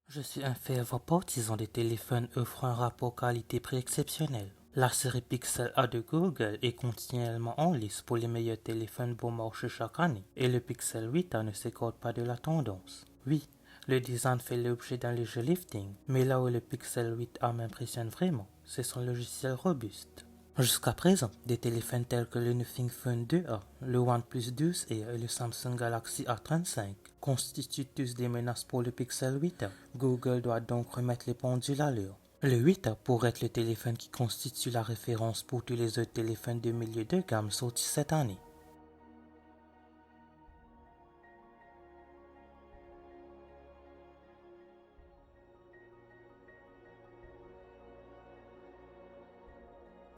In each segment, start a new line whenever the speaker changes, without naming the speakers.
Je suis un fervent partisan des téléphones offrant un rapport qualité-prix exceptionnel. La série Pixel A de Google est continuellement en lice pour les meilleurs téléphones bon marché chaque année, et le Pixel 8a ne s'écarte pas de la tendance. Oui, le design fait l'objet d'un léger lifting, mais là où le Pixel 8a m'impressionne vraiment, c'est son logiciel robuste. Jusqu'à présent, des téléphones tels que le Nothing Phone 2A, le OnePlus 12 Air et le Samsung Galaxy A35 constituent tous des menaces pour le Pixel 8a. Google doit donc remettre les pendules à l'heure. Le 8A pourrait être le téléphone qui constitue la référence pour tous les autres téléphones de milieu de gamme sortis cette année.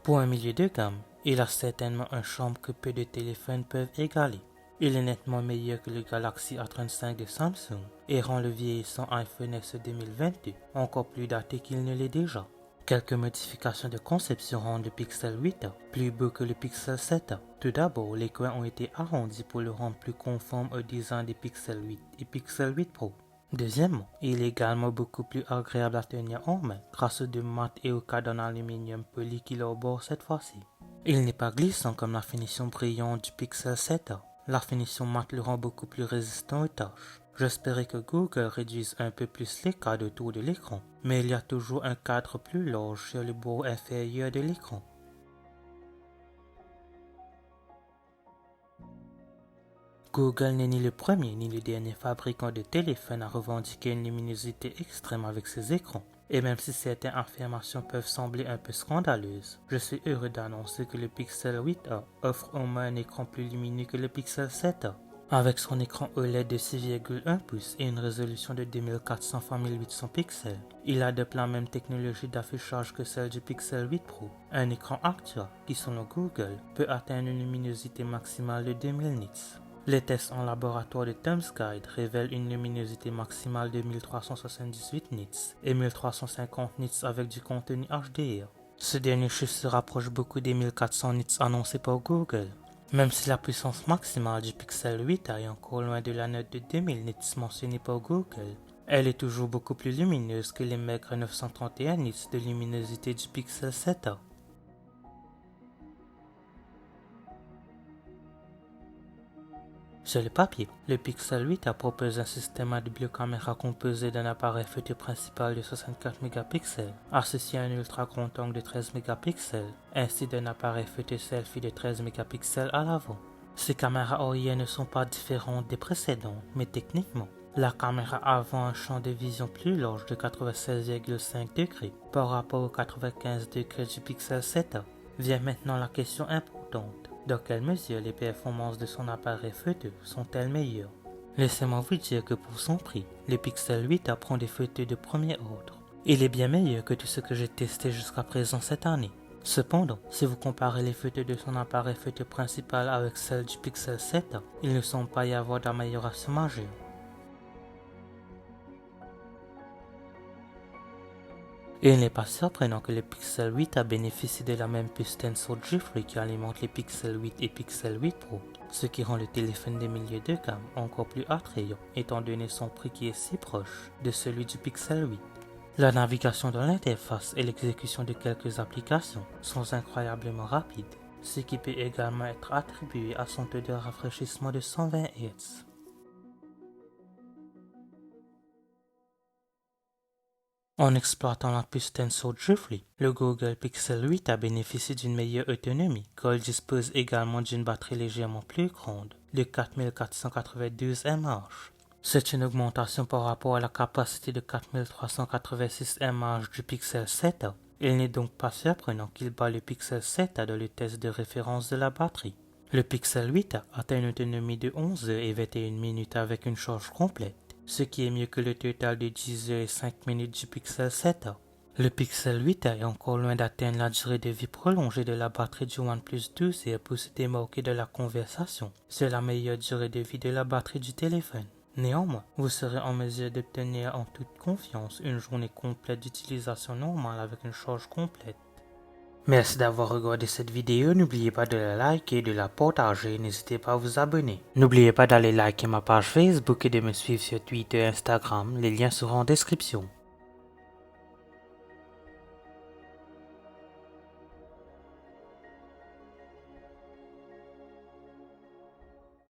Pour un milieu de gamme, il a certainement un charme que peu de téléphones peuvent égaler. Il est nettement meilleur que le Galaxy A35 de Samsung et rend le vieillissant iPhone SE 2022 encore plus daté qu'il ne l'est déjà. Quelques modifications de conception rendent le Pixel 8a plus beau que le Pixel 7a. Tout d'abord, les coins ont été arrondis pour le rendre plus conforme au design des Pixel 8 et Pixel 8 Pro. Deuxièmement, il est également beaucoup plus agréable à tenir en main grâce aux deux mat et au cadre en aluminium poli qui l'arbore cette fois-ci. Il n'est pas glissant comme la finition brillante du Pixel 7a. La finition mat le rend beaucoup plus résistant aux tâches. J'espérais que Google réduise un peu plus les cadres autour de l'écran, mais il y a toujours un cadre plus large sur le bord inférieur de l'écran. Google n'est ni le premier ni le dernier fabricant de téléphones à revendiquer une luminosité extrême avec ses écrans. Et même si certaines affirmations peuvent sembler un peu scandaleuses, je suis heureux d'annoncer que le Pixel 8a offre au moins un écran plus lumineux que le Pixel 7a. Avec son écran OLED de 6,1 pouces et une résolution de 2400 x 1800 pixels, il adopte la même technologie d'affichage que celle du Pixel 8 Pro. Un écran actuel qui, selon Google, peut atteindre une luminosité maximale de 2000 nits. Les tests en laboratoire de ThumbsGuide révèlent une luminosité maximale de 1378 nits et 1350 nits avec du contenu HDR. Ce dernier chiffre se rapproche beaucoup des 1400 nits annoncés par Google. Même si la puissance maximale du Pixel 8 est encore loin de la note de 2000 nits mentionnée par Google, elle est toujours beaucoup plus lumineuse que les maigres 931 nits de luminosité du Pixel 7a. Sur le papier, le Pixel 8a propose un système à double caméra composé d'un appareil photo principal de 64 mégapixels, associé à un ultra grand angle de 13 mégapixels, ainsi d'un appareil photo selfie de 13 mégapixels à l'avant. Ces caméras arrière ne sont pas différentes des précédentes, mais techniquement, la caméra avant a un champ de vision plus large de 96,5 degrés par rapport aux 95 degrés du Pixel 7a. Vient maintenant la question importante. Dans quelle mesure les performances de son appareil photo sont-elles meilleures? Laissez-moi vous dire que pour son prix, le Pixel 8 prend des photos de premier ordre. Il est bien meilleur que tout ce que j'ai testé jusqu'à présent cette année. Cependant, si vous comparez les photos de son appareil photo principal avec celles du Pixel 7, il ne semble pas y avoir d'amélioration majeure. Et il n'est pas surprenant que le Pixel 8 a bénéficié de la même puce Tensor G3 qui alimente les Pixel 8 et Pixel 8 Pro, ce qui rend le téléphone de milieu de gamme encore plus attrayant étant donné son prix qui est si proche de celui du Pixel 8. La navigation dans l'interface et l'exécution de quelques applications sont incroyablement rapides, ce qui peut également être attribué à son taux de rafraîchissement de 120 Hz. En exploitant la puce Tensor G3, le Google Pixel 8 a bénéficié d'une meilleure autonomie car il dispose également d'une batterie légèrement plus grande, de 4492 mAh. C'est une augmentation par rapport à la capacité de 4386 mAh du Pixel 7a. Il n'est donc pas surprenant qu'il bat le Pixel 7a dans le test de référence de la batterie. Le Pixel 8a atteint une autonomie de 11 heures et 21 minutes avec une charge complète, ce qui est mieux que le total de 10 heures et 5 minutes du Pixel 7a. Le Pixel 8a est encore loin d'atteindre la durée de vie prolongée de la batterie du OnePlus 12 et pour se démarquer de la conversation sur la meilleure durée de vie de la batterie du téléphone. Néanmoins, vous serez en mesure d'obtenir en toute confiance une journée complète d'utilisation normale avec une charge complète. Merci d'avoir regardé cette vidéo, n'oubliez pas de la liker et de la partager, n'hésitez pas à vous abonner. N'oubliez pas d'aller liker ma page Facebook et de me suivre sur Twitter et Instagram, les liens seront en description.